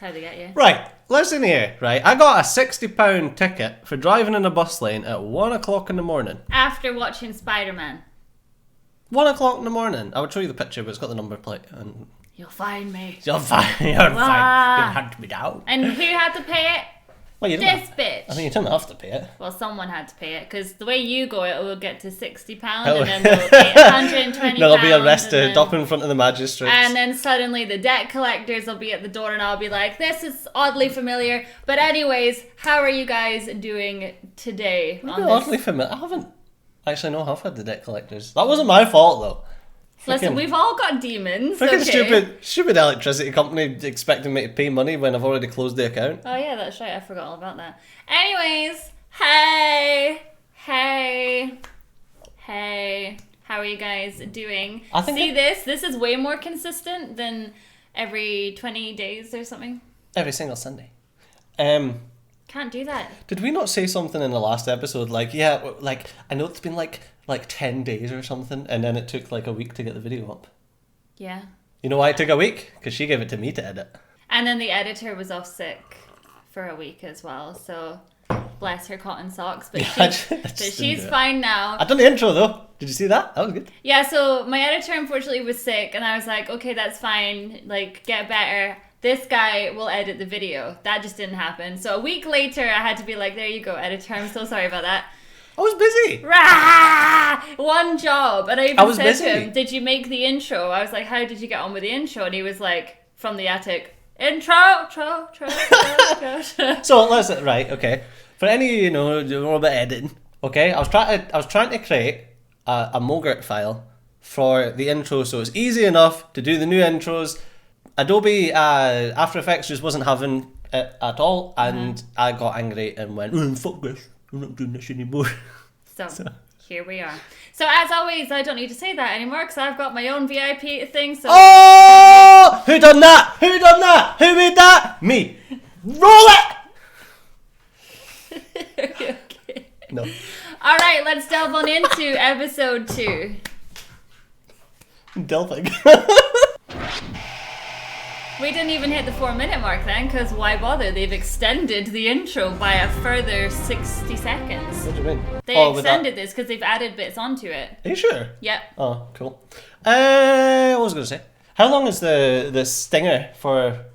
how they get you. Right, listen here, right? I got a £60 ticket for driving in a bus lane at 1 o'clock in the morning. After watching Spider-Man. 1 o'clock in the morning. I would show you the picture, but it's got the number plate. And You'll find me. you're fine. You're fine. You'll hunt me down. And who had to pay it? Well, you This didn't. bitch. I mean, you didn't have to pay it. Well, someone had to pay it, because the way you go, it will get to £60, Oh. and then they'll pay £120. They'll be arrested, and then, up in front of the magistrates. and then suddenly the debt collectors will be at the door, and I'll be like, this is oddly familiar. But anyways, how are you guys doing today? On this? Oddly familiar. I haven't. Actually, no, I've had the debt collectors. That wasn't my fault, though. Listen, we've all got demons. Freaking Okay. stupid electricity company expecting me to pay money when I've already closed the account. Oh yeah, that's right. I forgot all about that. Anyways, hey, how are you guys doing? I think This is way more consistent than every 20 days or something. Every single Sunday. Can't do that. Did we not say something in the last episode? Like, yeah, like I know it's been like 10 days or something, and then it took like a week to get the video up. Yeah. You know why it took a week? Because she gave it to me to edit. And then the editor was off sick for a week as well, so bless her cotton socks. But, she's fine now. I done the intro though. Did you see that? That was good. Yeah, so my editor unfortunately was sick, and I was like, okay, that's fine, like, get better. This guy will edit the video. That just didn't happen. So a week later, I had to be like, there you go, editor, I'm so sorry about that. I was busy. Rah! One job. And I even was said busy. to him, did you make the intro? I was like, how did you get on with the intro? And he was like, from the attic, intro. So listen, right, okay. For any of you know about editing, okay, I was trying to create a Mogurt file for the intro, so it's easy enough to do the new intros. Adobe After Effects just wasn't having it at all, and I got angry and went, fuck this, I'm not doing this anymore. So here we are. So as always, I don't need to say that anymore because I've got my own VIP thing. So Oh! Who done that? Who done that? Who made that? Me. Roll it! Okay. No. All right, let's delve on into episode 2. Delphing. We didn't even hit the 4-minute mark then, because why bother? They've extended the intro by a further 60 seconds. What do you mean? They extended this because they've added bits onto it. Are you sure? Yep. Oh, cool. What was I going to say? How long is the stinger for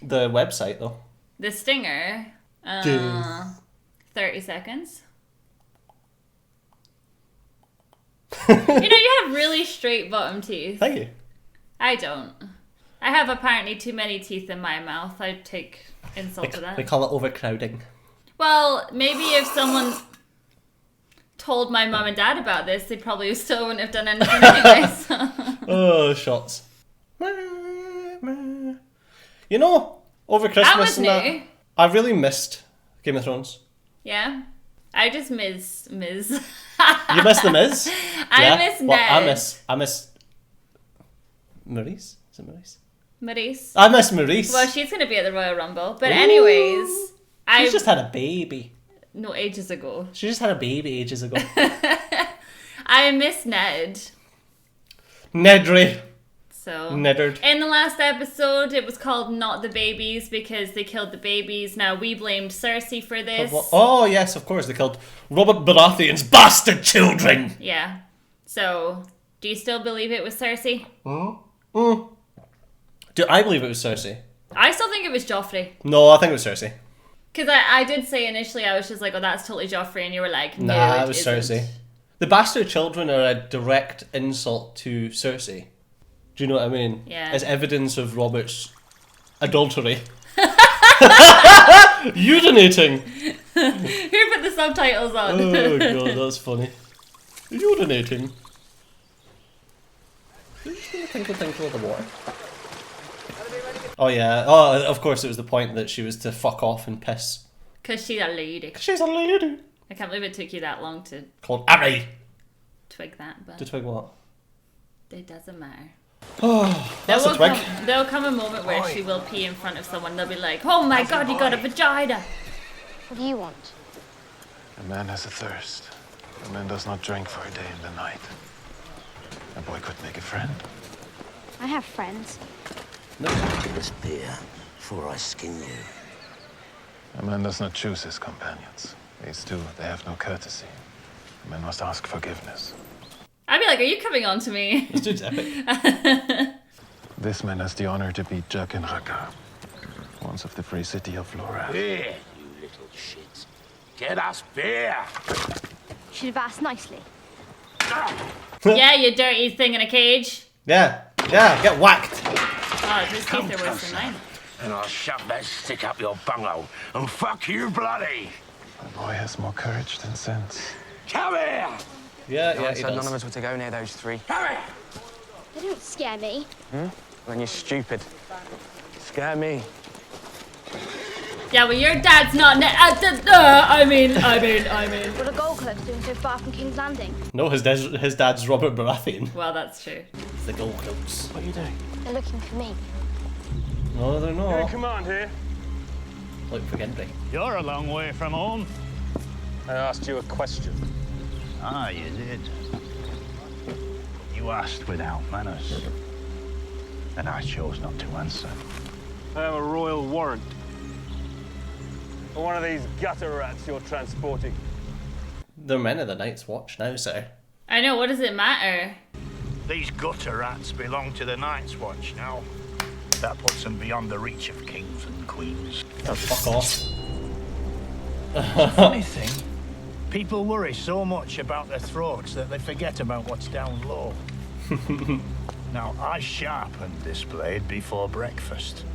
the website, though? The stinger, 30 seconds. You know, you have really straight bottom teeth. Thank you. I don't. I have apparently too many teeth in my mouth. I'd take insult to that. We call it overcrowding. Well, maybe if someone told my mum and dad about this, they probably still wouldn't have done anything anyway. So. Oh, shots. You know, over Christmas That was new. I really missed Game of Thrones. Yeah. I just miss You miss the Miz? I miss Ned. Well, I miss Maurice? Is it Maurice? Maurice. I miss Maurice. Well, she's going to be at the Royal Rumble. But Ooh. anyways, She's just had a baby. No, ages ago. She just had a baby ages ago. I miss Ned. Nedry. So Neddard. in the last episode, it was called Not the Babies because they killed the babies. Now, we blamed Cersei for this. Oh, yes, of course. They killed Robert Baratheon's bastard children. Yeah. So, do you still believe it was Cersei? Do I believe it was Cersei? I still think it was Joffrey. No, I think it was Cersei. Because I did say initially, I was just like, oh, that's totally Joffrey. And you were like, no, Nah, it was isn't. Cersei. The bastard children are a direct insult to Cersei. Do you know what I mean? Yeah. As evidence of Robert's adultery. Urinating. Who put the subtitles on? Oh god, that's funny. Urinating. Did you just do a tinkle tinkle of the water? Oh yeah. Oh, of course it was the point that she was to fuck off and piss. Because she's a lady. She's a lady. I can't believe it took you that long to Called Arya. twig that, but To twig what? it doesn't matter. Oh, that's a twig. There'll come a moment where she will pee in front of someone. They'll be like, oh my god, you got a vagina. What do you want? A man has a thirst. A man does not drink for a day and a night. A boy could make a friend. I have friends. This beer before I skin you. A man does not choose his companions. These two, they have no courtesy. A man must ask forgiveness. I'd be like, are you coming on to me? This dude's epic. This man has the honor to be Jaqen Raka, once of the free city of Flora. Beer, you little shit. Get us beer! Should have asked nicely. Yeah, you dirty thing in a cage. Yeah, get whacked. Oh, his teeth are worse than mine. And I'll shove that stick up your bunghole and fuck you bloody! The boy has more courage than sense. Come here! Yeah, he So none does. of us were to go near those three. Come here! They don't scare me. Then you're stupid. Scare me. Yeah, well, your dad's not. I mean. What are gold cloaks doing so far from King's Landing? No, his dad's Robert Baratheon. Well, that's true. It's the Gold Cloaks. What are you doing? They're looking for me. No, they're not. Command here. Look for Gendry. You're a long way from home. I asked you a question. Ah, you did. You asked without manners. And I chose not to answer. I have a royal warrant. For one of these gutter rats you're transporting. They're men of the Night's Watch now, sir. I know, what does it matter? These gutter rats belong to the Night's Watch now. That puts them beyond the reach of kings and queens. Oh, fuck off. Funny thing, people worry so much about their throats that they forget about what's down low. Now, I sharpened this blade before breakfast.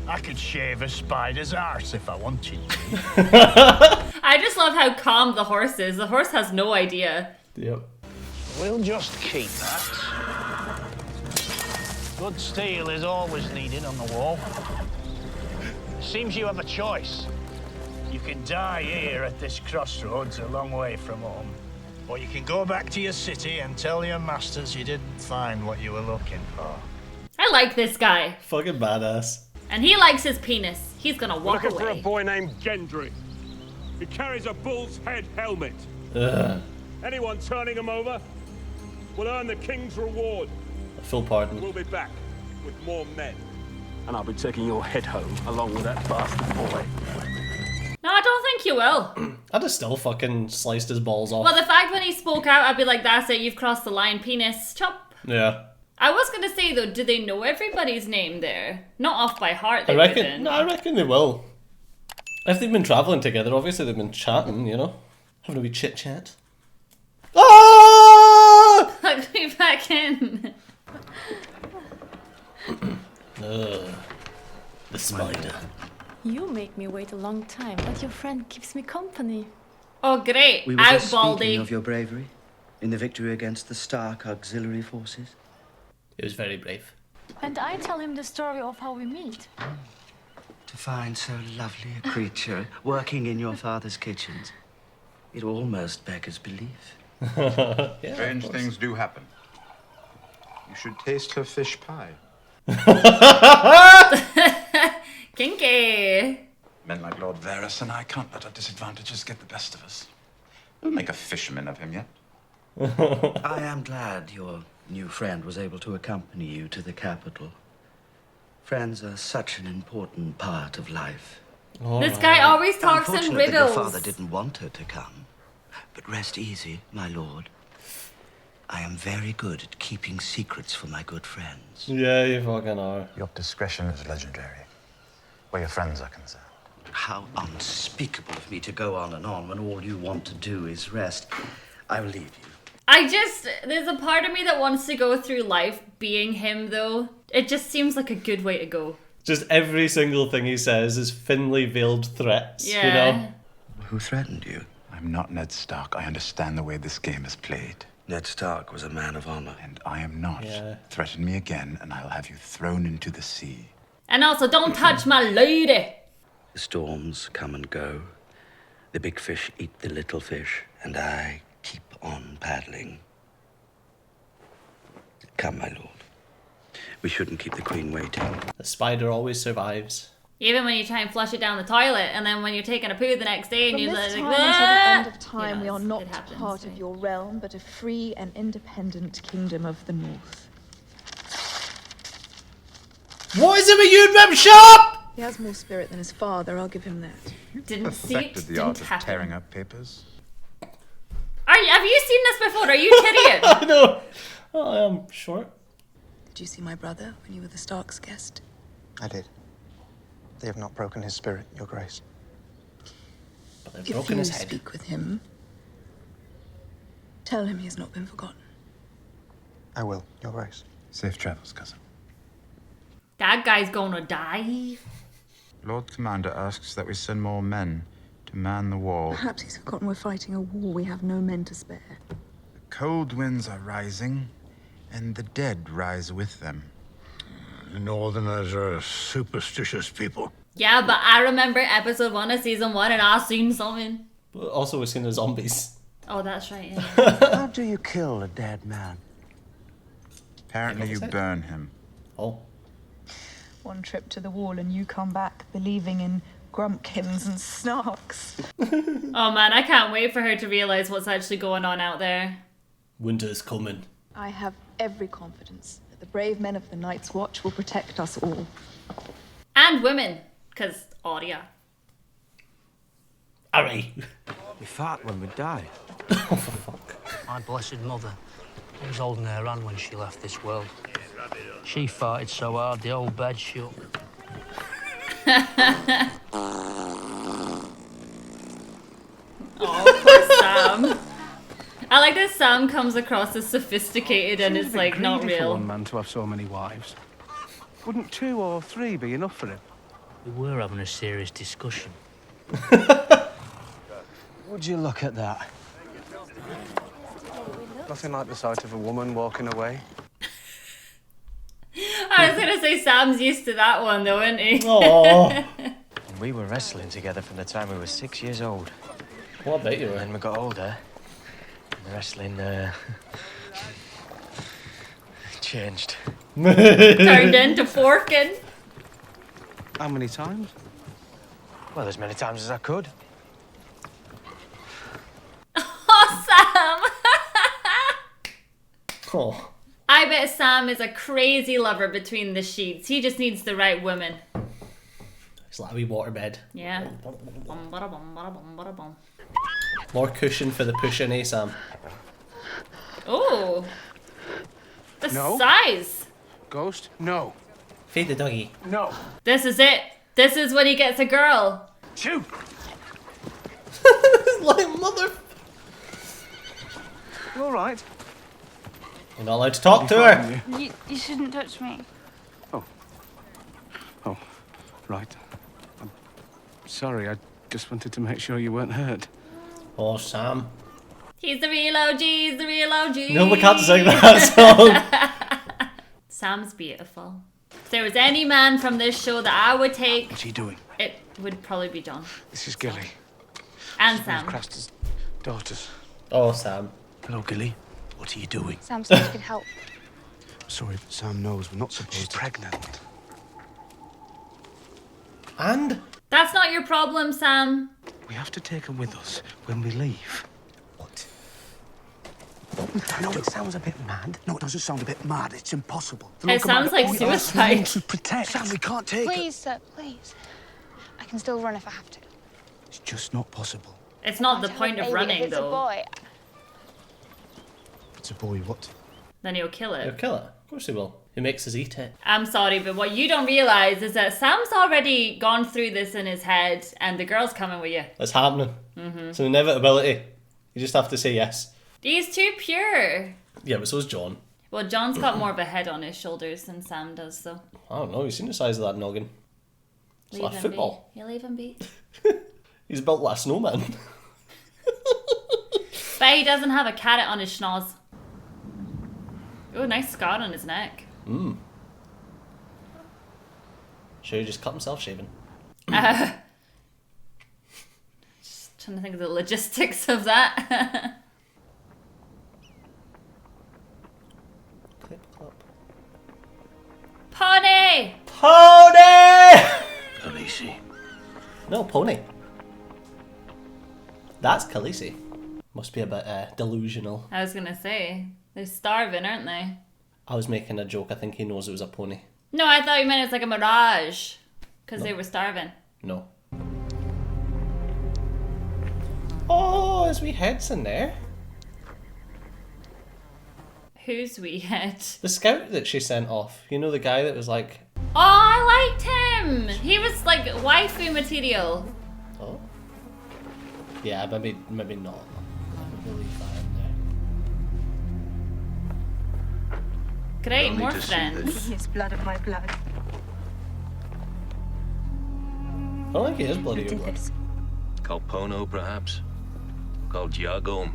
I could shave a spider's arse if I wanted to. I just love how calm the horse is. The horse has no idea. Yep. We'll just keep that. Good steel is always needed on the wall. Seems you have a choice. You can die here at this crossroads a long way from home. Or you can go back to your city and tell your masters you didn't find what you were looking for. I like this guy. Fucking badass. And he likes his penis. He's gonna walk Looking for a away. boy named Gendry. He carries a bull's head helmet. Ugh. Anyone turning him over will earn the king's reward. A full pardon. We'll be back with more men. And I'll be taking your head home along with that bastard boy. No, I don't think you will. I'd have still fucking sliced his balls off. Well, the fact when he spoke out, I'd be like, that's it, you've crossed the line, penis, chop. Yeah. I was gonna say though, do they know everybody's name there? Not off by heart, they I reckon. wouldn't. No, I reckon they will. If they've been travelling together, obviously they've been chatting, you know, having a wee chit chat. Ah! Let me back in. The spider. You make me wait a long time, but your friend keeps me company. Oh, great. We were Out, just speaking Baldy. of your bravery in the victory against the Stark auxiliary forces. It was very brave. And I tell him the story of how we meet. To find so lovely a creature working in your father's kitchens, it almost beggars belief. Yeah, Strange things do happen. You should taste her fish pie. Kinky. Men like Lord Varys and I can't let our disadvantages get the best of us. We'll make a fisherman of him yet. I am glad your new friend was able to accompany you to the capital. Friends are such an important part of life. This guy always talks in Unfortunate that riddles. your father didn't want her to come. But rest easy, my lord. I am very good at keeping secrets for my good friends. Yeah, you fucking are. Your discretion is legendary, where your friends are concerned. How unspeakable of me to go on and on when all you want to do is rest. I will leave you. There's a part of me that wants to go through life being him, though. It just seems like a good way to go. Just every single thing he says is thinly veiled threats, Yeah. you know? Who threatened you? I'm not Ned Stark. I understand the way this game is played. Ned Stark was a man of honor. And I am not. Yeah. Threaten me again, and I'll have you thrown into the sea. And also, don't touch my lady. The storms come and go. The big fish eat the little fish, and I keep on paddling. Come, my lord. We shouldn't keep the queen waiting. The spider always survives. Even when you try and flush it down the toilet, and then when you're taking a poo the next day, and From you're this like, time until the end of "Ah!" time, You know, we are not it happens, part of right? your realm, but a free and independent kingdom of the north. What is it with you, Rem Shop? He has more spirit than his father, I'll give him that. Didn't see it, Perfected the didn't art of happen. tearing up papers. Have you seen this before? Are you Tyrion? I know. Oh, I am short. Did you see my brother when you were the Stark's guest? I did. They have not broken his spirit, Your Grace. But they've If broken you his head. speak with him, tell him he has not been forgotten. I will, Your Grace. Safe travels, cousin. That guy's gonna die. Lord Commander asks that we send more men to man the wall. Perhaps he's forgotten we're fighting a war we have no men to spare. The cold winds are rising, and the dead rise with them. The Northerners are superstitious people. Yeah, but I remember episode 1 of season 1 and I seen something. But also, we've seen the zombies. Oh, that's right, yeah. How do you kill a dead man? Apparently you burn him. Oh. One trip to the wall and you come back believing in grumpkins and snarks. Oh man, I can't wait for her to realise what's actually going on out there. Winter's coming. I have every confidence that the brave men of the Night's Watch will protect us all. And women, because Arya. Arya. We fart when we die. Oh, for fuck. My blessed mother was holding her hand when she left this world. She farted so hard the old bed shook. Oh, poor Sam. I like that Sam comes across as sophisticated and it's like not For real. one man to have so many wives. Wouldn't 2 or 3 be enough for him? We were having a serious discussion. Would you look at that? Nothing like the sight of a woman walking away. I was gonna say Sam's used to that one though, isn't he? Aww. We were wrestling together from the time we were 6 years old. Well, I bet you were. And then we got older. And the wrestling, changed. Turned into forking. How many times? Well, as many times as I could. Oh, Sam! Oh. I bet Sam is a crazy lover between the sheets. He just needs the right woman. It's like a wee waterbed. Yeah. Bum, bada, bum, bada, bum, bada, bum. More cushion for the pushing, eh, Sam? Oh. The No. size. Ghost? No. Feed the doggy. No. This is it. This is when he gets a girl. Shoot! Like mother. You all right? You're not allowed to talk to her. You shouldn't touch me. Oh, right. I'm sorry, I just wanted to make sure you weren't hurt. Oh, Sam. He's the real OG, he's the real OG. No, we can't sing that song. Sam's beautiful. If there was any man from this show that I would take, What's he doing? it would probably be John. This is Gilly. And One of Sam. Craster's daughters. Oh, Sam. Hello, Gilly. What are you doing? Sam said you could help. Sorry, but Sam knows we're not supposed She's pregnant. And? That's not your problem, Sam. We have to take her with us when we leave. What? I know it sounds a bit mad. No, it doesn't sound a bit mad. It's impossible. It sounds like suicide. To protect. Sam, we can't take her. Please, sir, please. I can still run if I have to. It's just not possible. It's not the Tell point the of baby, running, if it's though. a boy, It's a boy, what? Then he'll kill He'll it. kill it. Of course he will. He makes us eat it. I'm sorry, but what you don't realise is that Sam's already gone through this in his head, and the girl's coming with you. It's happening. It's an inevitability. You just have to say yes. He's too pure. Yeah, but so's John. Well, John's got more of a head on his shoulders than Sam does, so. I don't know. You've seen the size of that noggin. It's like football. Be. You leave him be. He's built like a snowman. But he doesn't have a carrot on his schnoz. Oh, nice scar on his neck. Sure, he just cut himself shaving. Just trying to think of the logistics of that. Clip, clop. Pony! Pony! Khaleesi. No, pony. That's Khaleesi. Must be a bit delusional. I was gonna say, they're starving, aren't they? I was making a joke. I think he knows it was a pony. No, I thought you meant it's like a mirage. Because they were starving. No. Oh, his wee head's in there. Whose wee head? The scout that she sent off. You know, the guy that was like... Oh, I liked him! He was like waifu material. Oh? Yeah, maybe not. We'll leave that in there. Great, more friends. He is blood of my blood. I don't think he is bloody Who did blood. this? Calpono, perhaps? Called Giagom.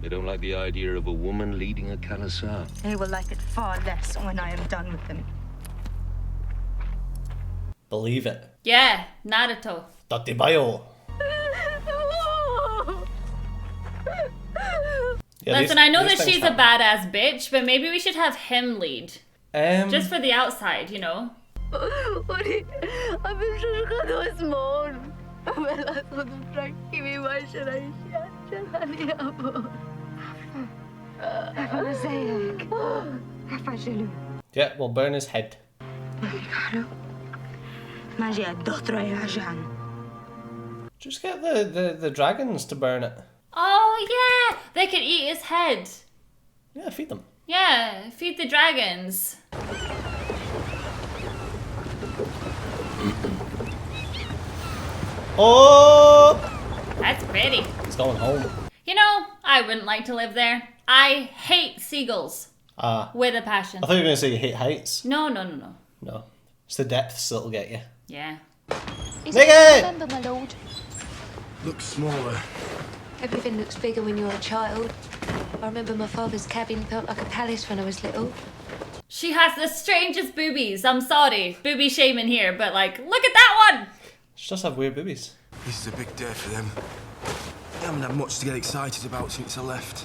They don't like the idea of a woman leading a Kalasar. They will like it far less when I am done with them. Believe it. Yeah, Naruto. Dirty bio. Yeah, Listen, I know that she's a badass bitch, but maybe we should have him lead. Just for the outside, you know? Yeah, we'll burn his head. Just get the dragons to burn it. Oh, yeah! They could eat his head. Yeah, feed them. Yeah, feed the dragons. Oh! That's pretty. He's going home. You know, I wouldn't like to live there. I hate seagulls. With a passion. I thought you were going to say you hate heights. No. No. It's the depths that'll get you. Yeah. Is Nick it it! November, my lord? Looks smaller. Everything looks bigger when you're a child. I remember my father's cabin felt like a palace when I was little. She has the strangest boobies. I'm sorry. Booby shaming here, but like, look at that one! She does have weird boobies. This is a big day for them. They haven't had much to get excited about since I left.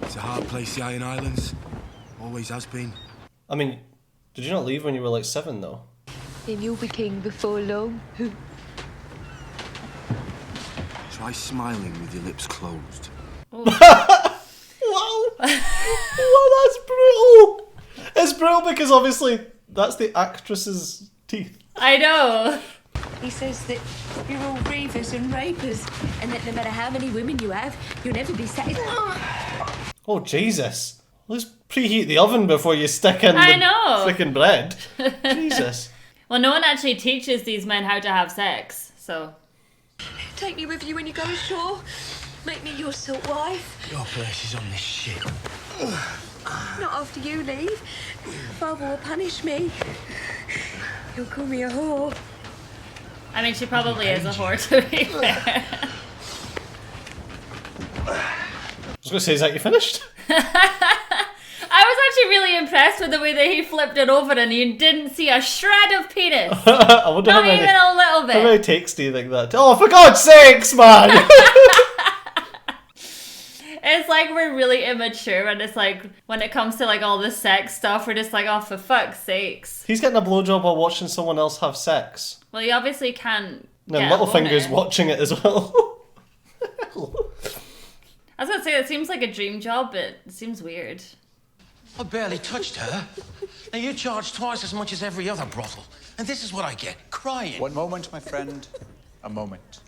It's a hard place, the Iron Islands. Always has been. I mean, did you not leave when you were like 7 though? Then you'll be king before long. Try smiling with your lips closed. Wow! Wow, that's brutal! It's brutal because obviously that's the actress's teeth. I know. He says that you're all reavers and rapers, and that no matter how many women you have, you'll never be satisfied. Oh, Jesus. Let's preheat the oven before you stick in I the know. freaking bread. Jesus. Well, no one actually teaches these men how to have sex, so... Take me with you when you go ashore. Make me your salt wife. Your place is on this ship. Not after you leave. Father will punish me. He'll call me a whore. I mean, she probably is a whore, to be fair. I was going to say, is that you finished? I was actually really impressed with the way that he flipped it over and you didn't see a shred of penis. I wonder Not how many, even a little bit. How many takes do you think that? Oh, for God's sakes, man! It's like we're really immature and it's like when it comes to like all the sex stuff, we're just like, oh, for fuck's sakes. He's getting a blowjob while watching someone else have sex. Well, you obviously can't. And then Littlefinger's watching it as well. I was gonna say, it seems like a dream job, but it seems weird. I barely touched her. Now you charge twice as much as every other brothel. And this is what I get, crying. One moment, my friend. A moment.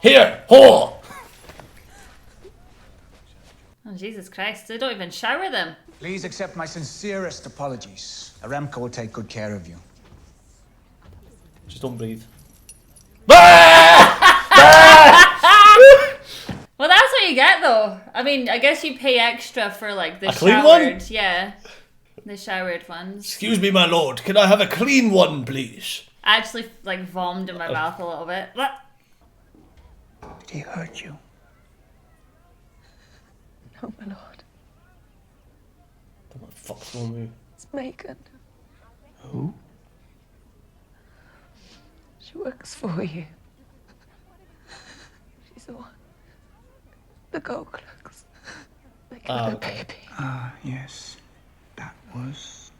Here, whore! Oh, Jesus Christ, they don't even shower them. Please accept my sincerest apologies. Aremka will take good care of you. Just don't breathe. Well, that's what you get, though. I mean, I guess you pay extra for, like, the A clean showered... one? Yeah. The showered ones. Excuse me, my lord. Can I have a clean one, please? I actually, like, vomed in my mouth a little bit. Did he hurt you? No, my lord. What the fuck's wrong with you? It's Megan. Who? She works for you. She's the one. The gold cloaks. Making baby. Ah, yes. That was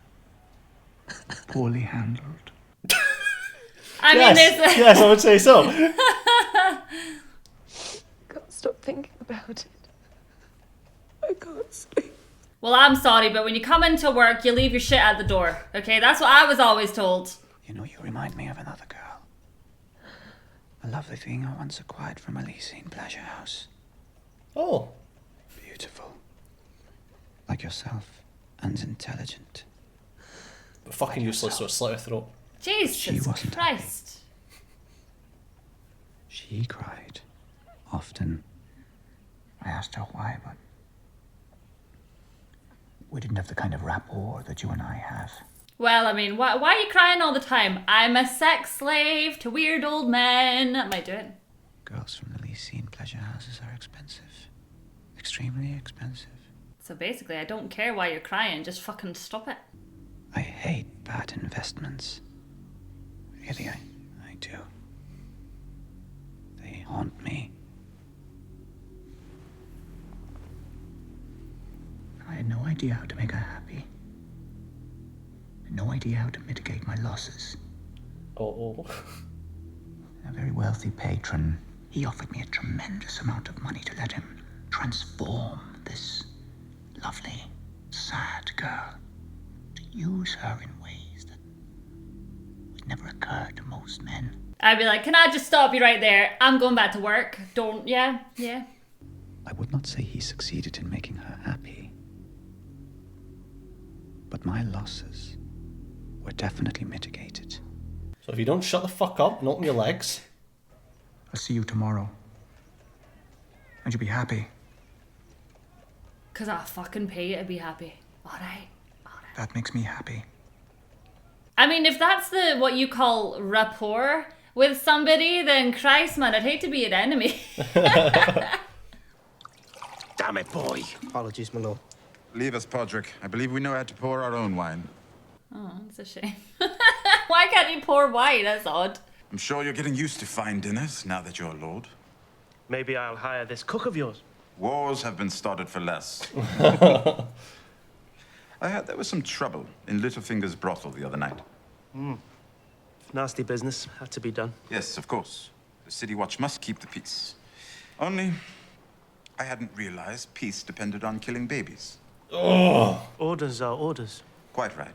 poorly handled. I mean, there's... Yes, I would say so. Can't stop thinking about it. I can't sleep. Well, I'm sorry, but when you come into work, you leave your shit at the door. Okay, that's what I was always told. You know, you remind me of another girl. A lovely thing I once acquired from a Elysian pleasure house. Oh. Beautiful. Like yourself, and intelligent. But fucking useless, so slit her throat. Jesus Christ. She cried. Often. I asked her why, but we didn't have the kind of rapport that you and I have. Well, I mean, why are you crying all the time? I'm a sex slave to weird old men. That might do it. Girls from the Elysian pleasure houses are expensive. Extremely expensive. So basically, I don't care why you're crying. Just fucking stop it. I hate bad investments. Really, I do. They haunt me. I had no idea how to make her happy. No idea how to mitigate my losses. Oh. A very wealthy patron, he offered me a tremendous amount of money to let him transform this lovely, sad girl. To use her in ways that would never occur to most men. I'd be like, can I just stop you right there? I'm going back to work. Don't, yeah. I would not say he succeeded in making her happy. But my losses were definitely mitigated. So if you don't shut the fuck up and open your legs... I'll see you tomorrow. And you'll be happy. Because I'll fucking pay you to be happy. Alright. That makes me happy. I mean, if that's what you call rapport with somebody, then Christ, man, I'd hate to be an enemy. Damn it, boy. Apologies, my lord. Leave us, Podrick. I believe we know how to pour our own wine. Oh, that's a shame. Why can't you pour wine? That's odd. I'm sure you're getting used to fine dinners now that you're a lord. Maybe I'll hire this cook of yours. Wars have been started for less. I heard there was some trouble in Littlefinger's brothel the other night. Nasty business. Had to be done. Yes, of course. The City Watch must keep the peace. Only, I hadn't realized peace depended on killing babies. Oh. Orders are orders. Quite right.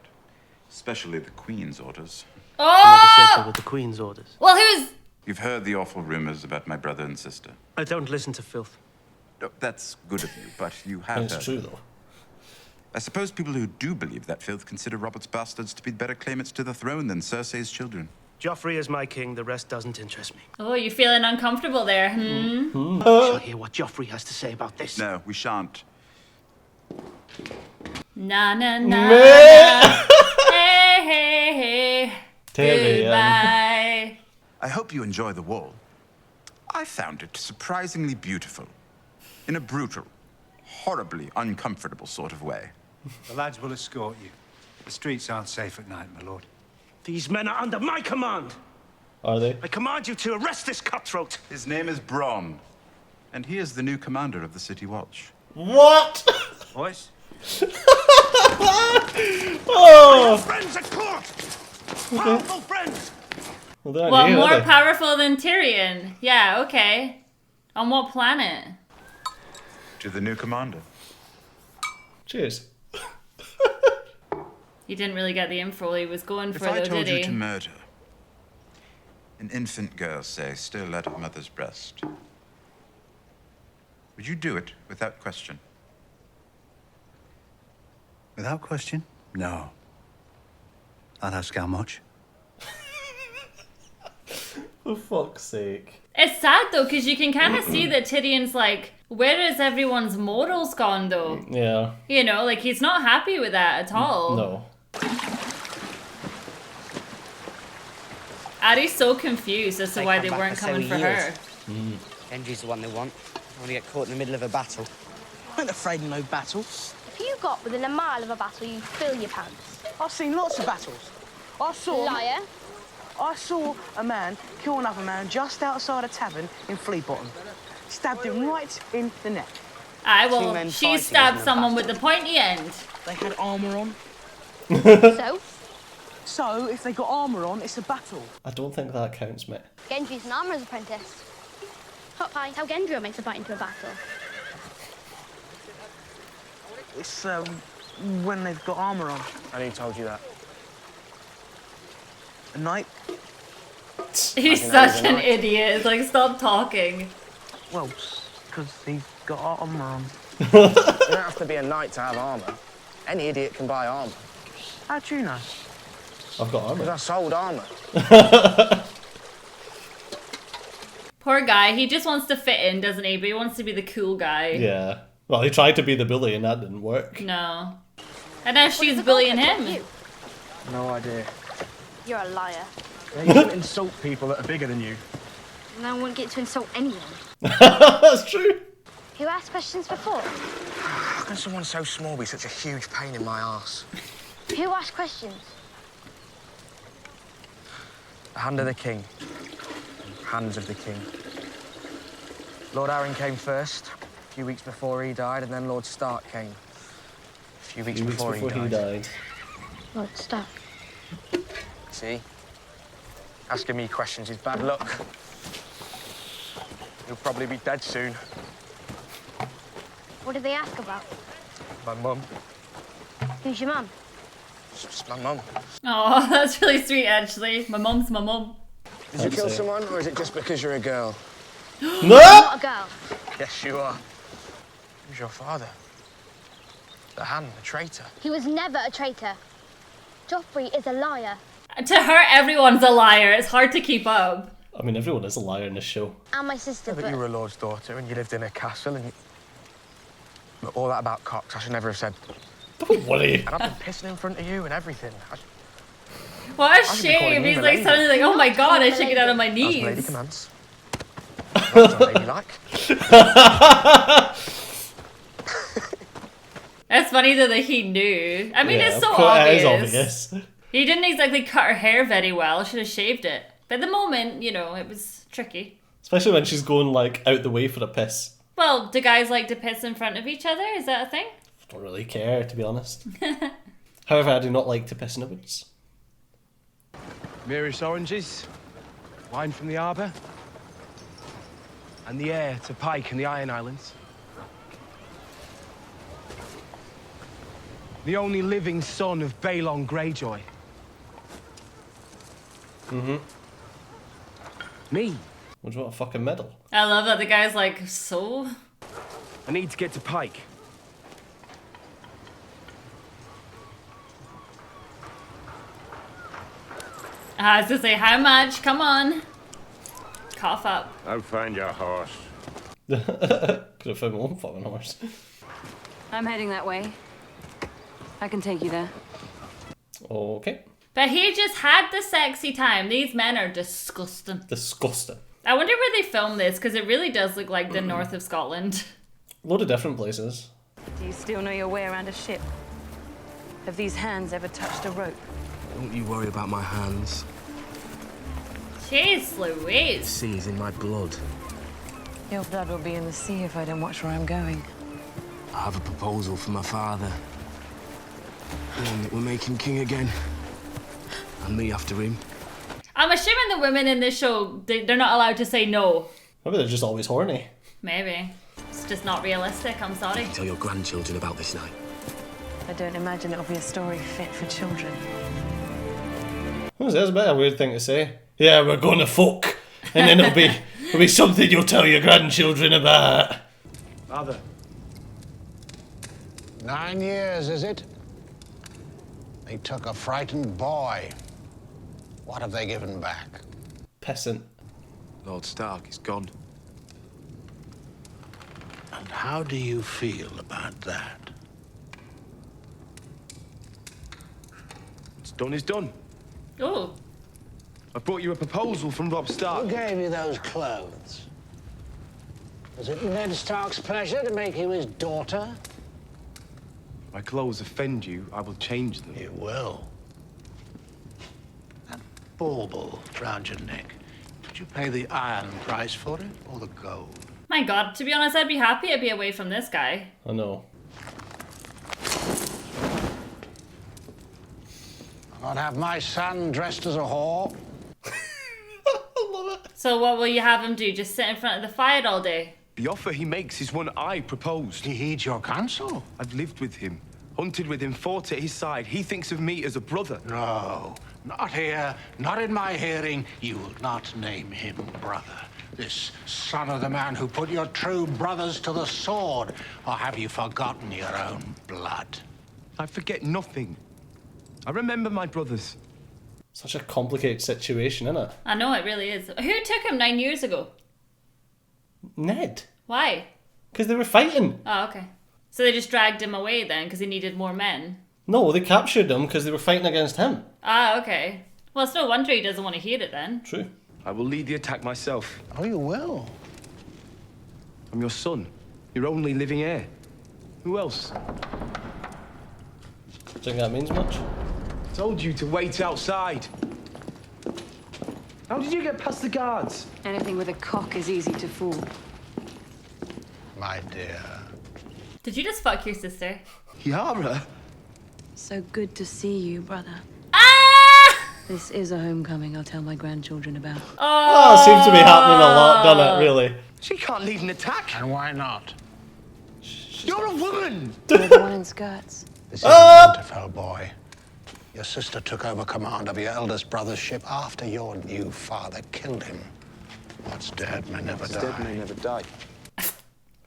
Especially the Queen's orders. I never said they were the Queen's orders. Well, who's... You've heard the awful rumors about my brother and sister. I don't listen to filth. No, that's good of you, but you have heard. It's true, though. I suppose people who do believe that filth consider Robert's bastards to be better claimants to the throne than Cersei's children. Joffrey is my king. The rest doesn't interest me. Oh, you're feeling uncomfortable there, We shall hear what Joffrey has to say about this. No, we shan't. Na na na. Na. Hey. Tyrion. Goodbye. I hope you enjoy the wall. I found it surprisingly beautiful. In a brutal, horribly uncomfortable sort of way. The lads will escort you. The streets aren't safe at night, my lord. These men are under my command. Are they? I command you to arrest this cutthroat. His name is Bronn, and he is the new commander of the City Watch. What? Weiss? Oh! Friends at court! Powerful friends! Well, more powerful than Tyrion. Yeah, okay. On what planet? To the new commander. Cheers. He didn't really get the info he was going for, If I though, told did you he? to murder an infant girl, say, still at her mother's breast, would you do it without question? Without question? No. I'd ask how much. For fuck's sake. It's sad, though, because you can kind of see that Tyrion's like, where is everyone's morals gone, though? Yeah. You know, like, he's not happy with that at all. No. Addie's so confused as to why they weren't coming for her. Gendry's the one they want. I want to get caught in the middle of a battle. I ain't afraid of no battle. If you got within a mile of a battle, you'd fill your pants. I've seen lots of battles. I saw a man kill another man just outside a tavern in Fleabottom. Stabbed him right in the neck. Aye, well, she stabbed someone with the pointy end. They had armour on. So? So, if they got armour on, it's a battle. I don't think that counts, mate. Gendry's an armourer's apprentice. Hot pie, how Gendry makes a fight into a battle. It's when they've got armor on. And who told you that? A knight? He's such an idiot. It's like, stop talking. Well, because he's got armor on. You don't have to be a knight to have armor. Any idiot can buy armor. How'd you know? I've got armor. Because I sold armor. Poor guy. He just wants to fit in, doesn't he? But he wants to be the cool guy. Yeah. Well, he tried to be the bully and that didn't work. No. And now she's bullying him. No idea. You're a liar. Yeah, you don't insult people that are bigger than you. No one get to insult anyone. That's true. Who asked questions before? How can someone so small be such a huge pain in my arse? Who asked questions? The hand of the king. Hands of the king. Lord Arryn came first, a few weeks before he died, and then Lord Stark came. A few weeks before he died. Lord Stark. See? Asking me questions is bad luck. He'll probably be dead soon. What did they ask about? My mum. Who's your mum? It's my mum. Oh, that's really sweet, actually. My mum's my mum. Did you kill someone, or is it just because you're a girl? No! I'm not a girl. Yes, you are. Who's your father? The Hand, the traitor. He was never a traitor. Joffrey is a liar. To her, everyone's a liar. It's hard to keep up. I mean, everyone is a liar in this show. And my sister, Yeah, but you were a lord's daughter, and you lived in a castle, and But all that about cocks, I should never have said. Don't worry. And I've been pissing in front of you and everything. What a shame. He's like suddenly like, oh my god, I should get out of my As lady knees. commands. That's not ladylike. That's funny though that he knew. I mean, Yeah, it's so of course, it is obvious. obvious. He didn't exactly cut her hair very well. Should have shaved it. But at the moment, you know, it was tricky. Especially when she's going like out the way for a piss. Well, do guys like to piss in front of each other? Is that a thing? Don't really care, to be honest. However, I do not like to piss in the woods. Mirish oranges, wine from the harbour, and the heir to Pike and the Iron Islands. The only living son of Balon Greyjoy. Mm-hmm. Me. What do you want, a fucking medal? I love that the guy's like, so? I need to get to Pike. I was to say, how much? Come on. Cough up. I'll find your horse. Could have found my own fucking horse. I'm heading that way. I can take you there. Okay. But he just had the sexy time. These men are disgusting. Disgusting. I wonder where they filmed this, because it really does look like the north of Scotland. A lot of different places. Do you still know your way around a ship? Have these hands ever touched a rope? Don't you worry about my hands. Jeez Louise. The sea is in my blood. Your blood will be in the sea if I don't watch where I'm going. I have a proposal for my father. The one that will make him king again. And me after him. I'm assuming the women in this show, they're not allowed to say no. Maybe they're just always horny. Maybe. It's just not realistic, I'm sorry. Tell your grandchildren about this night. I don't imagine it'll be a story fit for children. That's a bit of a weird thing to say. Yeah, we're going to fuck. And then it'll be something you'll tell your grandchildren about. Father. 9 years, is it? They took a frightened boy. What have they given back? Peasant. Lord Stark is gone. And how do you feel about that? What's done is done. Oh. I brought you a proposal from Robb Stark. Who gave you those clothes? Was it Ned Stark's pleasure to make you his daughter? My clothes offend you, I will change them. You will. That bauble round your neck. Did you pay the iron price for it or the gold? My god, to be honest, I'd be happy I'd be away from this guy. I know. I'll not have my son dressed as a whore. So what will you have him do? Just sit in front of the fire all day? The offer he makes is one I proposed. He heeds your counsel. I've lived with him, hunted with him, fought at his side. He thinks of me as a brother. No, not here, not in my hearing. You will not name him brother. This son of the man who put your true brothers to the sword. Or have you forgotten your own blood? I forget nothing. I remember my brothers. Such a complicated situation, isn't it? I know, it really is. Who took him 9 years ago? Ned. Why? Because they were fighting. Oh, okay. So they just dragged him away then because he needed more men? No, they captured him because they were fighting against him. Ah, okay. Well, it's no wonder he doesn't want to hear it then. True. I will lead the attack myself. Oh, you will? I'm your son, your only living heir. Who else? Do you think that means much? Told you to wait outside. How did you get past the guards? Anything with a cock is easy to fool. My dear. Did you just fuck your sister? Yara? So good to see you, brother. Ah! This is a homecoming I'll tell my grandchildren about. Oh, it seems to be happening a lot, doesn't it, really? She can't lead an attack. And why not? You're a woman! You're the one in skirts. This is Winterfell, boy. Your sister took over command of your eldest brother's ship after your new father killed him. What's dead may never die. Dead may never die.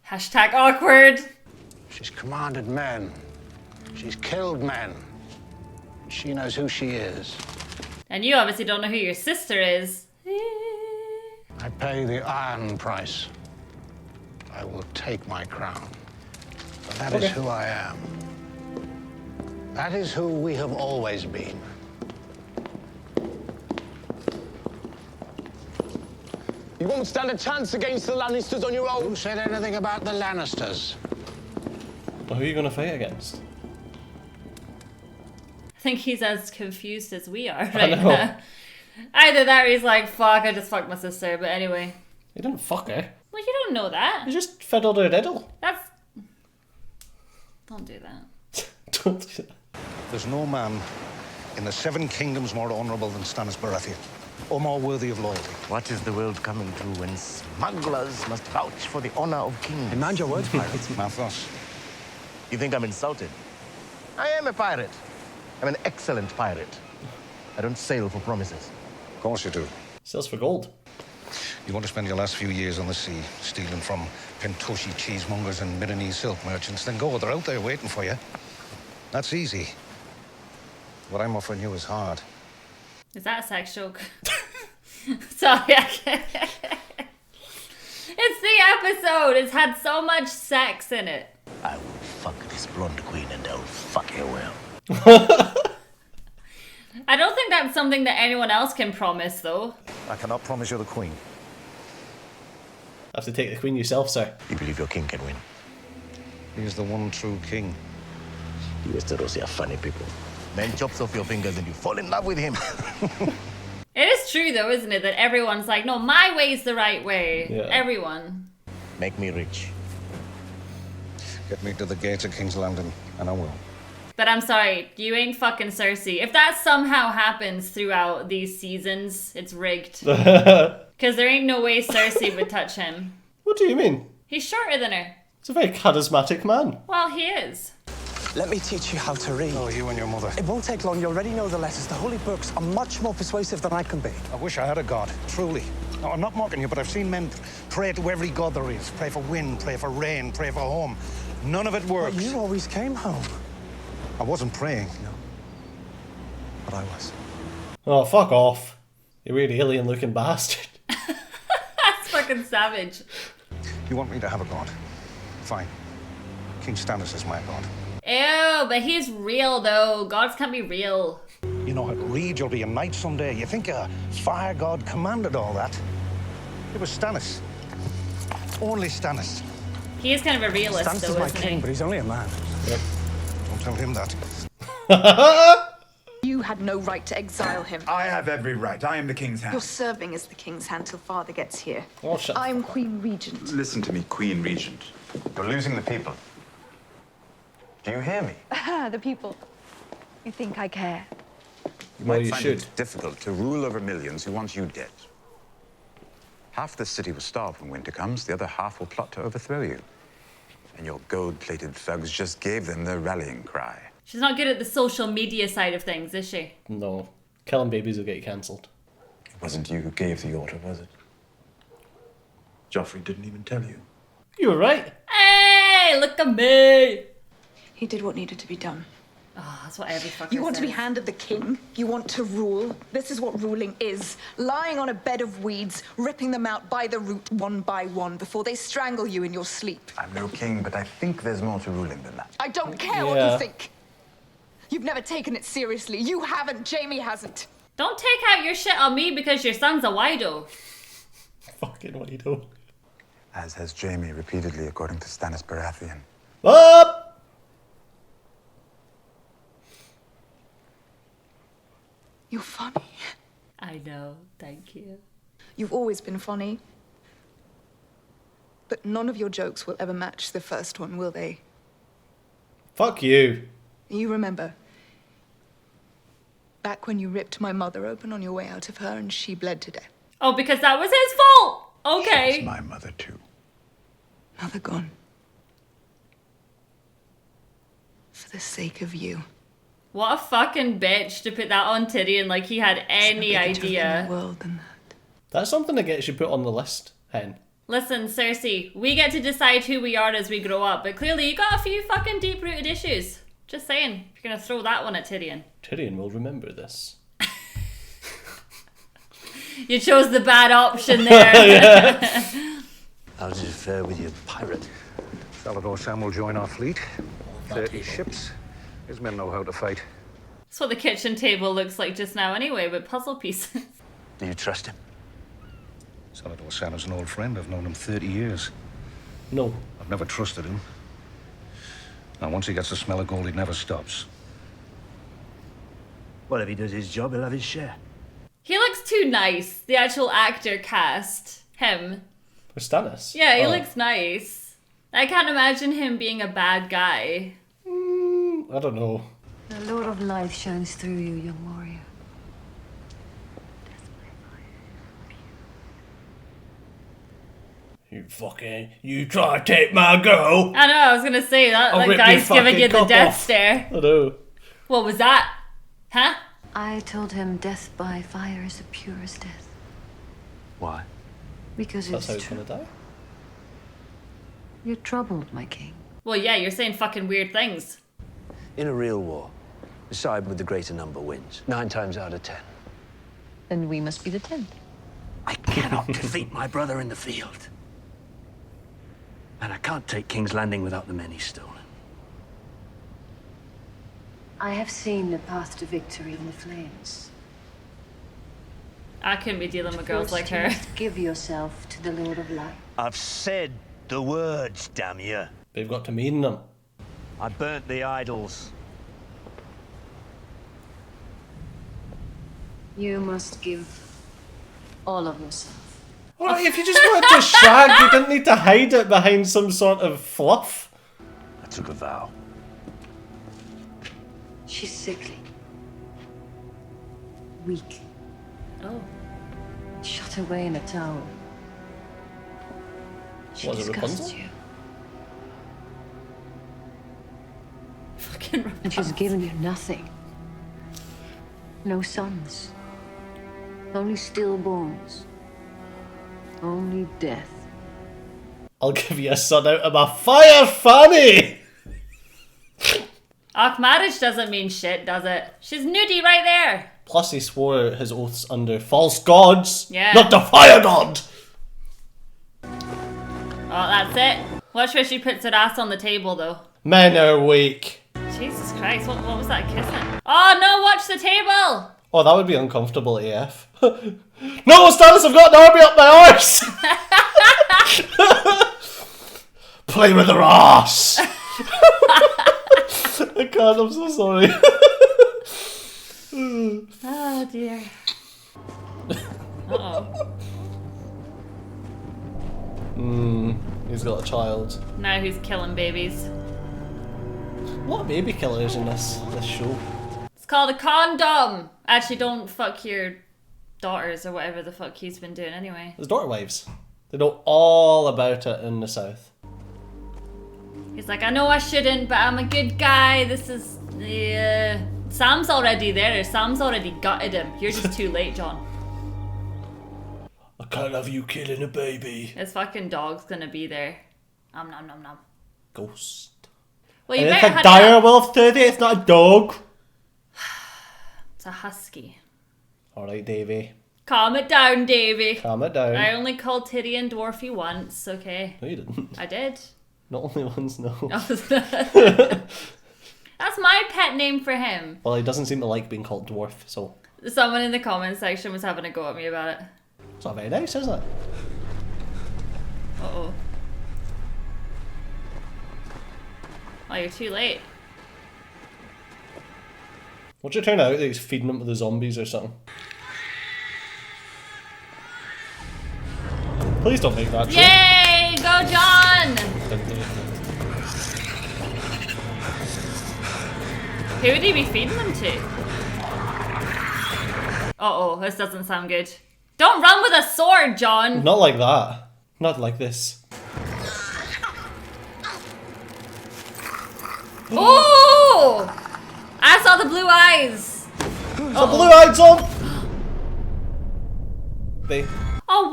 Hashtag awkward. She's commanded men. She's killed men. She knows who she is. And you obviously don't know who your sister is. I pay the iron price. I will take my crown. But that is who I am. That is who we have always been. You won't stand a chance against the Lannisters on your own. Who said anything about the Lannisters? Well, who are you going to fight against? I think he's as confused as we are I right know. now. Either that or he's like, fuck, I just fucked my sister. But anyway. You didn't fuck her. Well, you don't know that. You just fiddled her diddle. That's... Don't do that. Don't do that. There's no man in the Seven Kingdoms more honorable than Stannis Baratheon, or more worthy of loyalty. What is the world coming to when smugglers must vouch for the honor of kings? Mind your words, pirates. Mathos. You think I'm insulted? I am a pirate. I'm an excellent pirate. I don't sail for promises. Of course you do. Sails for gold. You want to spend your last few years on the sea, stealing from Pentoshi cheesemongers and Milanese silk merchants, then go. They're out there waiting for you. That's easy. What I'm offering you is hard. Is that a sex joke? Sorry, I can't. It's the episode. It's had so much sex in it. I will fuck this blonde queen and I'll fuck her well. I don't think that's something that anyone else can promise, though. I cannot promise you the queen. Have to take the queen yourself, sir. You believe your king can win? He is the one true king. You Westerosi are funny people. Man chops off your fingers and you fall in love with him. It is true, though, isn't it? That everyone's like, no, my way's the right way. Yeah. Everyone. Make me rich. Get me to the gates of King's Landing, and I will. But I'm sorry, you ain't fucking Cersei. If that somehow happens throughout these seasons, it's rigged. Because there ain't no way Cersei would touch him. What do you mean? He's shorter than her. He's a very charismatic man. Well, he is. Let me teach you how to read. Oh, you and your mother. It won't take long. You already know the letters. The holy books are much more persuasive than I can be. I wish I had a god, truly. No, I'm not mocking you, but I've seen men pray to every god there is. Pray for wind, pray for rain, pray for home. None of it works. But you always came home. I wasn't praying. No. But I was. Oh, fuck off. You weird alien-looking bastard. That's fucking savage. You want me to have a god? Fine. King Stannis is my god. Ew, but he's real, though. Gods can't be real. You know, at Reed, you'll be a knight someday. You think a fire god commanded all that? It was Stannis. Only Stannis. He is kind of a realist, Stannis though, is my isn't king, he? but he's only a man. Yep. Don't tell him that. You had no right to exile him. I have every right. I am the king's hand. You're serving as the king's hand till father gets here. Oh, shut I'm Queen Regent. Listen to me, Queen Regent. You're losing the people. Do you hear me? The people. You think I care? You Well, might you find should. it difficult to rule over millions who want you dead. Half the city will starve when winter comes, the other half will plot to overthrow you. And your gold-plated thugs just gave them their rallying cry. She's not good at the social media side of things, is she? No. Killing babies will get you cancelled. It wasn't you who gave the order, was it? Joffrey didn't even tell you. You were right. Hey, look at me. He did what needed to be done. Oh, that's what every fucker You want to be says. hand of the king? You want to rule? This is what ruling is. Lying on a bed of weeds, ripping them out by the root one by one before they strangle you in your sleep. I'm no king, but I think there's more to ruling than that. I don't care what you think. You've never taken it seriously. You haven't. Jamie hasn't. Don't take out your shit on me because your son's a wido. Fucking wido. As has Jamie repeatedly, according to Stannis Baratheon. Up! You're funny. I know. Thank you. You've always been funny. But none of your jokes will ever match the first one, will they? Fuck you. You remember back when you ripped my mother open on your way out of her and she bled to death? Oh, because that was his fault. Okay. She's my mother too. Mother gone. For the sake of you. What a fucking bitch to put that on Tyrion like he had any idea. World than that. That's something that gets you put on the list, Hen. Listen, Cersei, we get to decide who we are as we grow up, but clearly you got a few fucking deep-rooted issues. Just saying, if you're gonna throw that one at Tyrion. Tyrion will remember this. You chose the bad option there. How does it fare with your pirate? Salvador Sam will join our fleet. 30 ships. His men know how to fight. That's what the kitchen table looks like just now anyway, with puzzle pieces. Do you trust him? Salvador Sam is an old friend. I've known him 30 years. No. I've never trusted him. Now, once he gets the smell of gold, he never stops. Well, if he does his job, he'll have his share. He looks too nice, the actual actor cast. Him. For Stannis? Yeah, he looks nice. I can't imagine him being a bad guy. I don't know. The Lord of Light shines through you, young warrior. You try to take my girl. I know, I was gonna say that. I'll That rip guy's your giving you fucking the death cock off. stare. I know. What was that? Huh? I told him death by fire is the purest death. Why? Because That's how it's he's true. gonna die? You're troubled, my king. Well, yeah, you're saying fucking weird things. In a real war, the side with the greater number wins. 9 times out of 10. Then we must be the 10th. I cannot defeat my brother in the field. And I can't take King's Landing without the men he's stolen. I have seen the path to victory in the flames. I couldn't be dealing with girls First, like you her. must give yourself to the Lord of Light. I've said the words, damn you. They've got to mean them. I burnt the idols. You must give all of yourself. Well, if you just wanted to shag, you didn't need to hide it behind some sort of fluff. I took a vow. She's sickly. Weak. Oh. Shut away in a tower. She Was it disgusts Rapunzel? you. Fucking And she's given you nothing. No sons. Only stillborns. Only death. I'll give you a son out of my fire, Fanny! Ach, marriage doesn't mean shit, does it? She's nudie right there. Plus he swore his oaths under false gods, Yeah. not the fire god! Oh, that's it. Watch where she puts her ass on the table, though. Men are weak. Jesus Christ, what was that kissing? Oh no, watch the table! Oh, that would be uncomfortable AF. No, Stannis, I've got an army up my arse! Play with her ass! I can't, I'm so sorry. Oh dear. Uh-oh. He's got a child. Now who's killing babies? What baby killers in this show? It's called a condom. Actually, don't fuck your daughters or whatever the fuck he's been doing anyway. His daughter wives. They know all about it in the south. He's like, I know I shouldn't, but I'm a good guy. This is... Sam's already there. Sam's already gutted him. You're just too late, John. I can't have you killing a baby. His fucking dog's gonna be there. Nom nom nom nom. Ghost. Well, you and better it's a dire wolf, Teddy. It's not a dog. It's a husky. Alright, Davey. Calm it down, Davey. Calm it down. I only called Tyrion dwarfy once, okay? No, you didn't. I did. Not only once, no. That's my pet name for him. Well, he doesn't seem to like being called dwarf, so... Someone in the comment section was having a go at me about it. It's not very nice, is it? Uh-oh. Oh, you're too late. What's it turn out that he's feeding them to the zombies or something? Please don't make that true. Yay! Go, John! Who would he be feeding them to? Uh-oh, this doesn't sound good. Don't run with a sword, John! Not like that. Not like this. Oh! I saw the blue eyes! It's a blue-eyed zombie! Oh,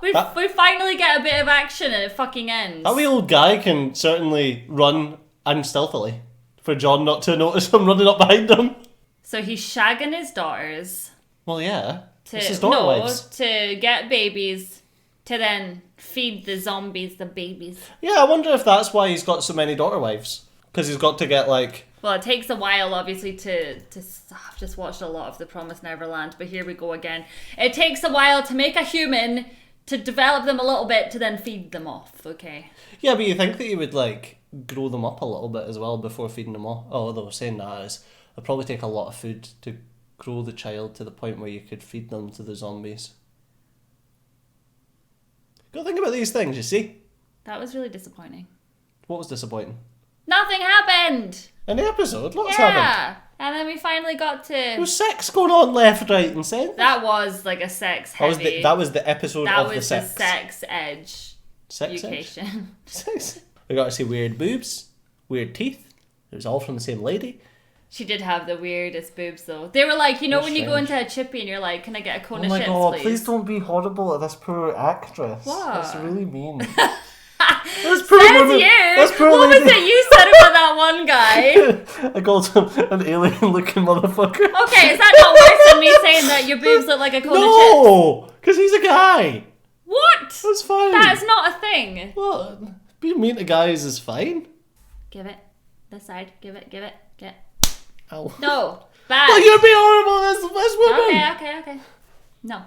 what? We finally get a bit of action and it fucking ends. That wee old guy can certainly run unstealthily. For John not to notice him running up behind him. So he's shagging his daughters. Well, yeah. It's his To daughter-wives. get babies, to then feed the zombies the babies. Yeah, I wonder if that's why he's got so many daughter-wives. Because he's got to get, like... Well, it takes a while, obviously, I've just watched a lot of The Promised Neverland, but here we go again. It takes a while to make a human, to develop them a little bit, to then feed them off, okay? Yeah, but you think that he would, like, grow them up a little bit as well before feeding them off? Oh, although saying that is, it'd probably take a lot of food to grow the child to the point where you could feed them to the zombies. Go think about these things, you see? That was really disappointing. What was disappointing? Nothing happened! In the episode? Lots Yeah! happened. And then we finally got to... There was sex going on left, right and centre. That was like a sex heavy... That was the episode of the sex. That was the sex edge. Sex education. edge? Sex. We got to see weird boobs, weird teeth. It was all from the same lady. She did have the weirdest boobs though. They were like, you know when you go Strange. into a chippy and you're like, can I get a cone Oh of my chips, god, please? please don't be horrible at this poor actress. What? That's really mean. Says you! That's poor What lady. was it you said about that one guy? I called him an alien looking motherfucker. Okay, is that not worse than me saying that your boobs look like a cone of chips? No! Because he's a guy. What? That's fine. That is not a thing. What? Being mean to guys is fine. Give it. This side. Give it. Get. Ow. No. Bad. Look, you're being horrible as women. Okay. No.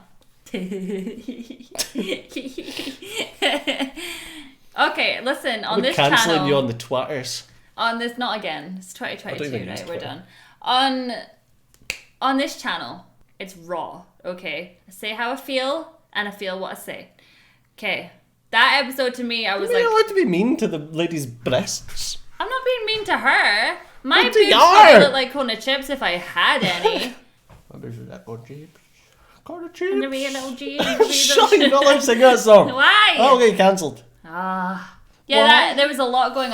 Okay, listen, on this channel... cancelling you on the Twitters. On this, not again. It's 2022, right? We're Twitter. done. On this channel, it's raw, okay? I say how I feel, and I feel what I say. Okay. That episode to me, I was like... You're allowed to be mean to the lady's breasts. I'm not being mean to her. My But boobs they are. would look like cone of chips if I had any. What is that, oh, jeeps? And the wee little G. Shut, you're not allowed to sing that song. Why? Oh, okay, cancelled. Yeah, there was a lot going on.